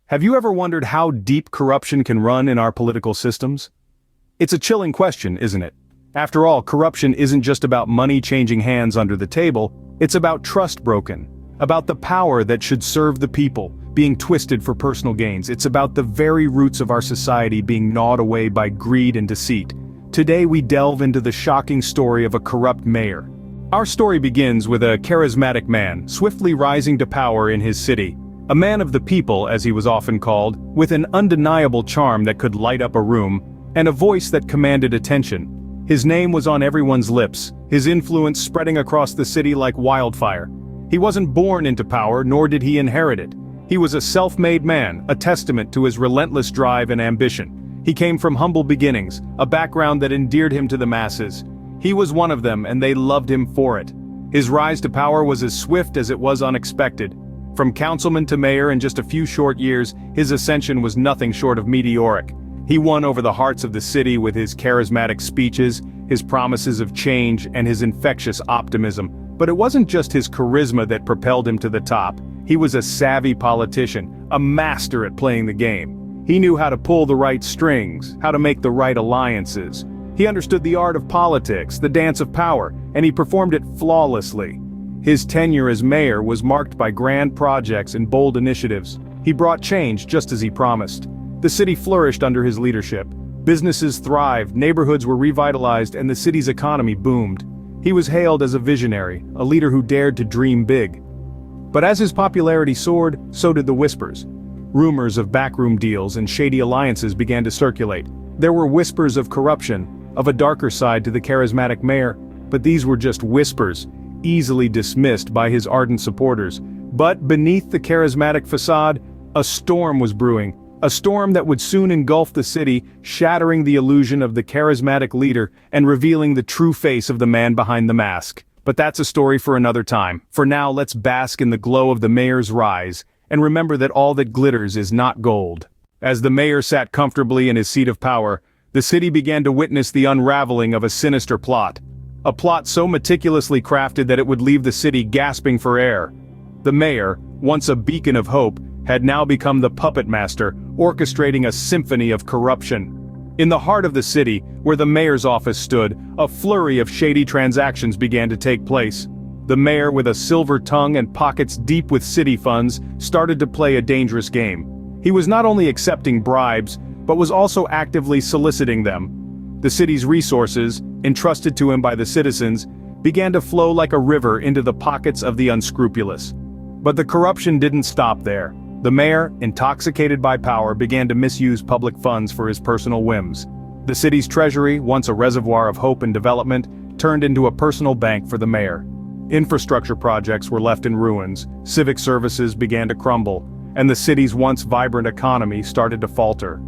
Have you ever wondered how deep corruption can run in our political systems? It's a chilling question, isn't it? After all, corruption isn't just about money changing hands under the table, it's about trust broken, about the power that should serve the people, being twisted for personal gains. It's about the very roots of our society being gnawed away by greed and deceit. Today we delve into the shocking story of a corrupt mayor. Our story begins with a charismatic man, swiftly rising to power in his city. A man of the people, as he was often called, with an undeniable charm that could light up a room, and a voice that commanded attention. His name was on everyone's lips, his influence spreading across the city like wildfire. He wasn't born into power, nor did he inherit it. He was a self-made man, a testament to his relentless drive and ambition. He came from humble beginnings, a background that endeared him to the masses. He was one of them, and they loved him for it. His rise to power was as swift as it was unexpected. From councilman to mayor in just a few short years, his ascension was nothing short of meteoric. He won over the hearts of the city with his charismatic speeches, his promises of change, and his infectious optimism. But it wasn't just his charisma that propelled him to the top. He was a savvy politician, a master at playing the game. He knew how to pull the right strings, how to make the right alliances. He understood the art of politics, the dance of power, and he performed it flawlessly. His tenure as mayor was marked by grand projects and bold initiatives. He brought change just as he promised. The city flourished under his leadership. Businesses thrived, neighborhoods were revitalized, and the city's economy boomed. He was hailed as a visionary, a leader who dared to dream big. But as his popularity soared, so did the whispers. Rumors of backroom deals and shady alliances began to circulate. There were whispers of corruption, of a darker side to the charismatic mayor, but these were just whispers, easily dismissed by his ardent supporters. But beneath the charismatic facade, a storm was brewing, a storm that would soon engulf the city, shattering the illusion of the charismatic leader and revealing the true face of the man behind the mask. But that's a story for another time. For now, let's bask in the glow of the mayor's rise, and remember that all that glitters is not gold. As the mayor sat comfortably in his seat of power, the city began to witness the unraveling of a sinister plot. A plot so meticulously crafted that it would leave the city gasping for air. The mayor, once a beacon of hope, had now become the puppet master, orchestrating a symphony of corruption. In the heart of the city, where the mayor's office stood, a flurry of shady transactions began to take place. The mayor, with a silver tongue and pockets deep with city funds, started to play a dangerous game. He was not only accepting bribes, but was also actively soliciting them. The city's resources, entrusted to him by the citizens, began to flow like a river into the pockets of the unscrupulous. But the corruption didn't stop there. The mayor, intoxicated by power, began to misuse public funds for his personal whims. The city's treasury, once a reservoir of hope and development, turned into a personal bank for the mayor. Infrastructure projects were left in ruins, civic services began to crumble, and the city's once vibrant economy started to falter.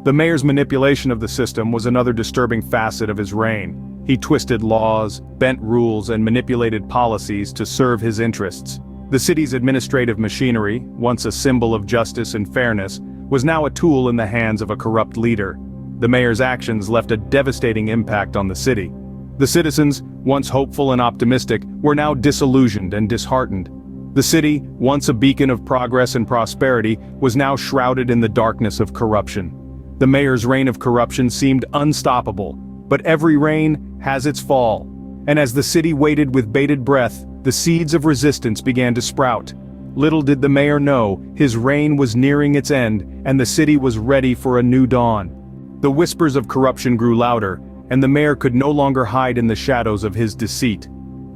The mayor's manipulation of the system was another disturbing facet of his reign. He twisted laws, bent rules, and manipulated policies to serve his interests. The city's administrative machinery, once a symbol of justice and fairness, was now a tool in the hands of a corrupt leader. The mayor's actions left a devastating impact on the city. The citizens, once hopeful and optimistic, were now disillusioned and disheartened. The city, once a beacon of progress and prosperity, was now shrouded in the darkness of corruption. The mayor's reign of corruption seemed unstoppable, but every reign has its fall. And as the city waited with bated breath, the seeds of resistance began to sprout. Little did the mayor know, his reign was nearing its end, and the city was ready for a new dawn. The whispers of corruption grew louder, and the mayor could no longer hide in the shadows of his deceit.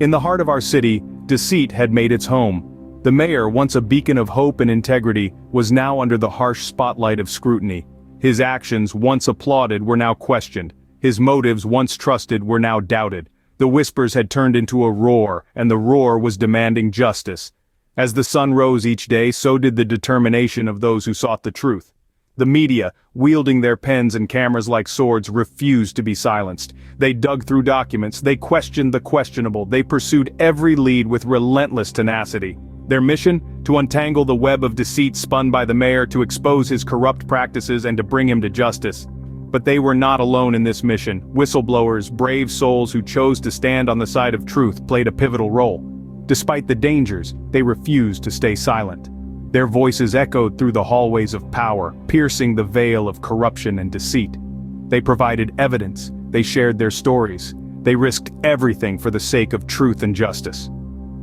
In the heart of our city, deceit had made its home. The mayor, once a beacon of hope and integrity, was now under the harsh spotlight of scrutiny. His actions, once applauded, were now questioned. His motives, once trusted, were now doubted. The whispers had turned into a roar, and the roar was demanding justice. As the sun rose each day, so did the determination of those who sought the truth. The media, wielding their pens and cameras like swords, refused to be silenced. They dug through documents, they questioned the questionable, they pursued every lead with relentless tenacity. Their mission? To untangle the web of deceit spun by the mayor, to expose his corrupt practices and to bring him to justice. But they were not alone in this mission. Whistleblowers, brave souls who chose to stand on the side of truth, played a pivotal role. Despite the dangers, they refused to stay silent. Their voices echoed through the hallways of power, piercing the veil of corruption and deceit. They provided evidence, they shared their stories, they risked everything for the sake of truth and justice.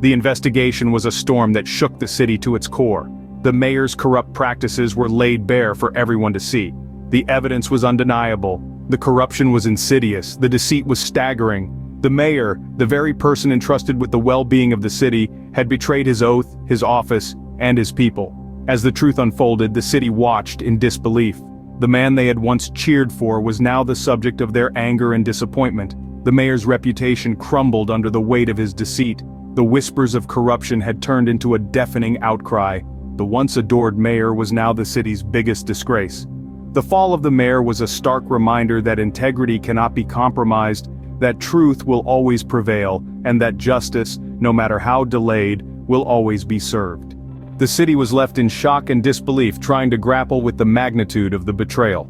The investigation was a storm that shook the city to its core. The mayor's corrupt practices were laid bare for everyone to see. The evidence was undeniable. The corruption was insidious, the deceit was staggering. The mayor, the very person entrusted with the well-being of the city, had betrayed his oath, his office, and his people. As the truth unfolded, the city watched in disbelief. The man they had once cheered for was now the subject of their anger and disappointment. The mayor's reputation crumbled under the weight of his deceit. The whispers of corruption had turned into a deafening outcry. The once adored mayor was now the city's biggest disgrace. The fall of the mayor was a stark reminder that integrity cannot be compromised, that truth will always prevail, and that justice, no matter how delayed, will always be served. The city was left in shock and disbelief, trying to grapple with the magnitude of the betrayal.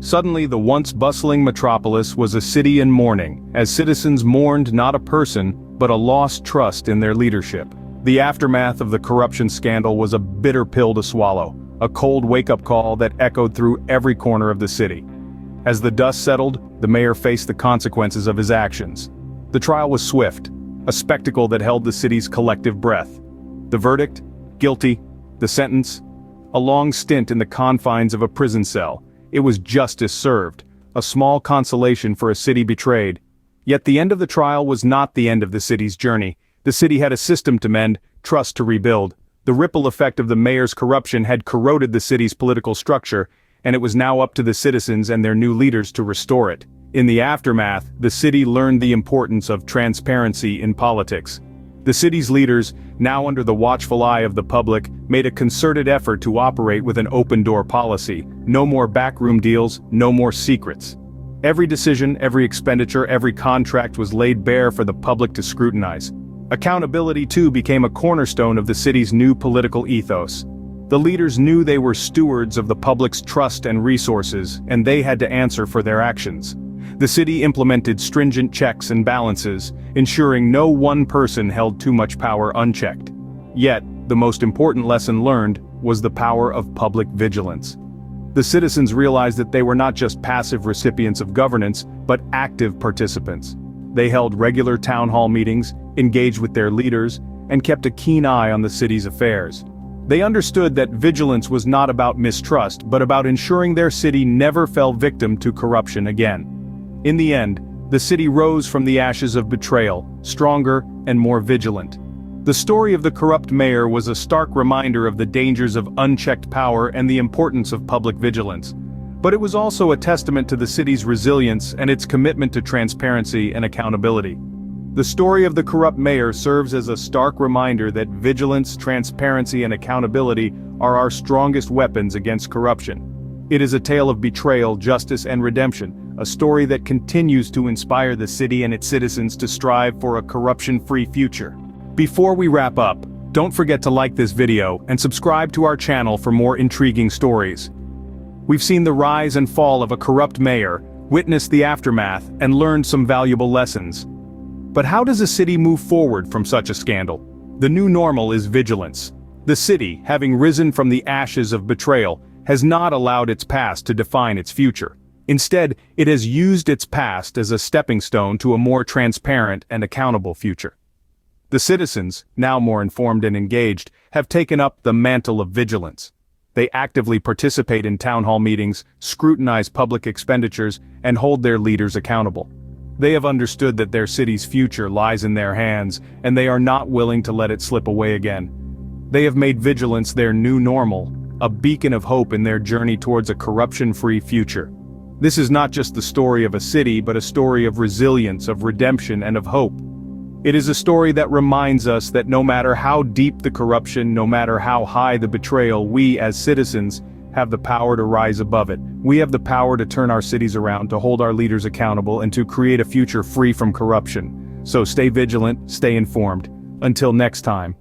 Suddenly, the once bustling metropolis was a city in mourning, as citizens mourned not a person, but a lost trust in their leadership. The aftermath of the corruption scandal was a bitter pill to swallow, a cold wake-up call that echoed through every corner of the city. As the dust settled, the mayor faced the consequences of his actions. The trial was swift, a spectacle that held the city's collective breath. The verdict? Guilty. The sentence? A long stint in the confines of a prison cell. It was justice served, a small consolation for a city betrayed. Yet the end of the trial was not the end of the city's journey. The city had a system to mend, trust to rebuild. The ripple effect of the mayor's corruption had corroded the city's political structure, and it was now up to the citizens and their new leaders to restore it. In the aftermath, the city learned the importance of transparency in politics. The city's leaders, now under the watchful eye of the public, made a concerted effort to operate with an open-door policy. No more backroom deals, no more secrets. Every decision, every expenditure, every contract was laid bare for the public to scrutinize. Accountability, too, became a cornerstone of the city's new political ethos. The leaders knew they were stewards of the public's trust and resources, and they had to answer for their actions. The city implemented stringent checks and balances, ensuring no one person held too much power unchecked. Yet, the most important lesson learned was the power of public vigilance. The citizens realized that they were not just passive recipients of governance, but active participants. They held regular town hall meetings, engaged with their leaders, and kept a keen eye on the city's affairs. They understood that vigilance was not about mistrust, but about ensuring their city never fell victim to corruption again. In the end, the city rose from the ashes of betrayal, stronger and more vigilant. The story of the corrupt mayor was a stark reminder of the dangers of unchecked power and the importance of public vigilance. But it was also a testament to the city's resilience and its commitment to transparency and accountability. The story of the corrupt mayor serves as a stark reminder that vigilance, transparency, and accountability are our strongest weapons against corruption. It is a tale of betrayal, justice, and redemption, a story that continues to inspire the city and its citizens to strive for a corruption-free future. Before we wrap up, don't forget to like this video and subscribe to our channel for more intriguing stories. We've seen the rise and fall of a corrupt mayor, witnessed the aftermath, and learned some valuable lessons. But how does a city move forward from such a scandal? The new normal is vigilance. The city, having risen from the ashes of betrayal, has not allowed its past to define its future. Instead, it has used its past as a stepping stone to a more transparent and accountable future. The citizens, now more informed and engaged, have taken up the mantle of vigilance. They actively participate in town hall meetings, scrutinize public expenditures, and hold their leaders accountable. They have understood that their city's future lies in their hands, and they are not willing to let it slip away again. They have made vigilance their new normal, a beacon of hope in their journey towards a corruption-free future. This is not just the story of a city, but a story of resilience, of redemption, and of hope. It is a story that reminds us that no matter how deep the corruption, no matter how high the betrayal, we as citizens have the power to rise above it. We have the power to turn our cities around, to hold our leaders accountable, and to create a future free from corruption. So stay vigilant, stay informed. Until next time.